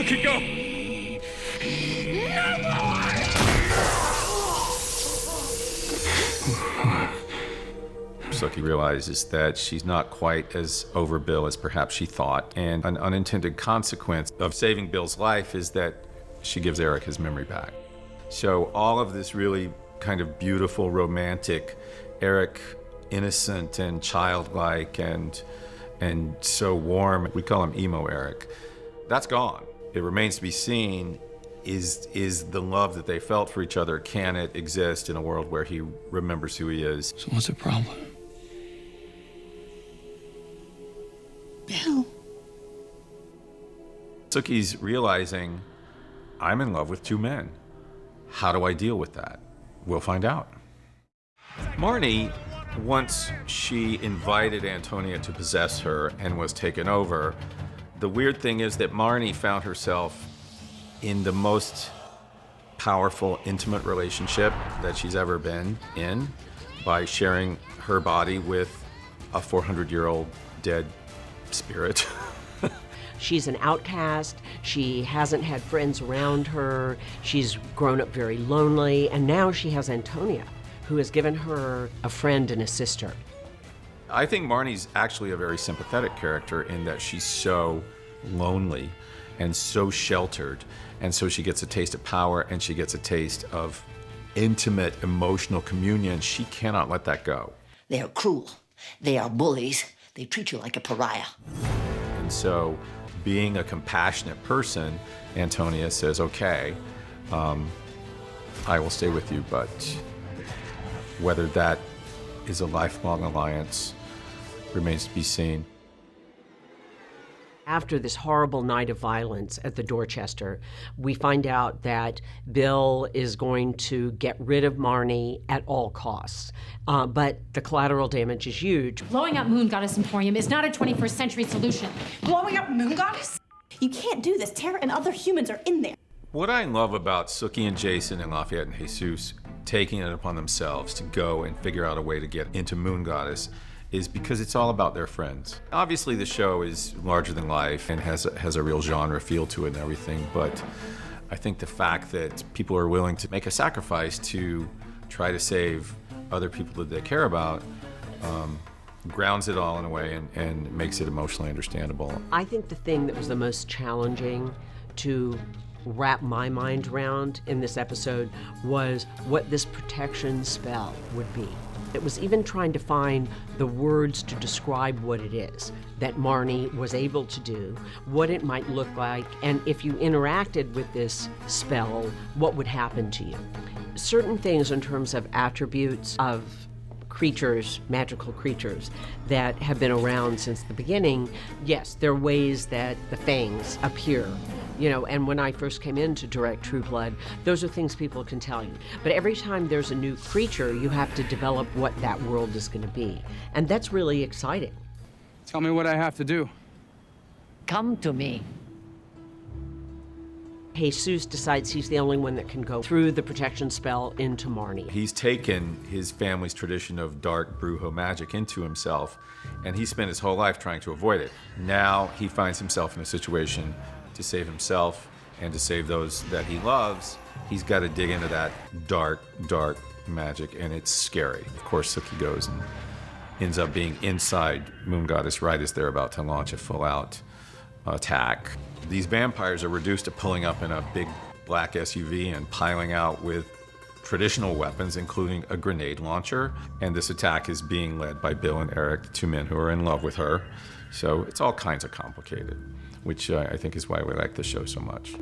Suki, go! Suki realizes that she's not quite as over Bill as perhaps she thought, and an unintended consequence of saving Bill's life is that she gives Eric his memory back. So all of this really kind of beautiful, romantic, Eric innocent and childlike and so warm, we call him emo Eric, that's gone. It remains to be seen, is the love that they felt for each other, can it exist in a world where he remembers who he is? So what's the problem? Bill. Suki's realizing, I'm in love with two men. How do I deal with that? We'll find out. Marnie, once she invited Antonia to possess her and was taken over, the weird thing is that Marnie found herself in the most powerful, intimate relationship that she's ever been in by sharing her body with a 400-year-old dead spirit. She's an outcast. She hasn't had friends around her. She's grown up very lonely, and now she has Antonia, who has given her a friend and a sister. I think Marnie's actually a very sympathetic character in that she's so lonely and so sheltered, and so she gets a taste of power and she gets a taste of intimate emotional communion. She cannot let that go. They are cruel. They are bullies. They treat you like a pariah. And so, being a compassionate person, Antonia says, okay, I will stay with you, but whether that is a lifelong alliance remains to be seen. After this horrible night of violence at the Dorchester, we find out that Bill is going to get rid of Marnie at all costs. But the collateral damage is huge. Blowing up Moon Goddess Emporium is not a 21st century solution. Blowing up Moon Goddess? You can't do this. Tara and other humans are in there. What I love about Suki and Jason and Lafayette and Jesus taking it upon themselves to go and figure out a way to get into Moon Goddess is because it's all about their friends. Obviously the show is larger than life and has a real genre feel to it and everything, but I think the fact that people are willing to make a sacrifice to try to save other people that they care about grounds it all in a way and makes it emotionally understandable. I think the thing that was the most challenging to wrap my mind around in this episode was what this protection spell would be. It was even trying to find the words to describe what it is that Marnie was able to do, what it might look like, and if you interacted with this spell, what would happen to you. Certain things in terms of attributes of creatures, magical creatures, that have been around since the beginning, yes, there are ways that the fangs appear. You know, and when I first came in to direct True Blood, those are things people can tell you. But every time there's a new creature, you have to develop what that world is going to be. And that's really exciting. Tell me what I have to do. Come to me. Jesus decides he's the only one that can go through the protection spell into Marnie. He's taken his family's tradition of dark brujo magic into himself, and he spent his whole life trying to avoid it. Now he finds himself in a situation to save himself and to save those that he loves. He's got to dig into that dark, dark magic, and it's scary. Of course, Suki goes and ends up being inside Moon Goddess right as they're about to launch a full-out attack. These vampires are reduced to pulling up in a big black SUV and piling out with traditional weapons, including a grenade launcher. And this attack is being led by Bill and Eric, the two men who are in love with her. So it's all kinds of complicated, which I think is why we like the show so much.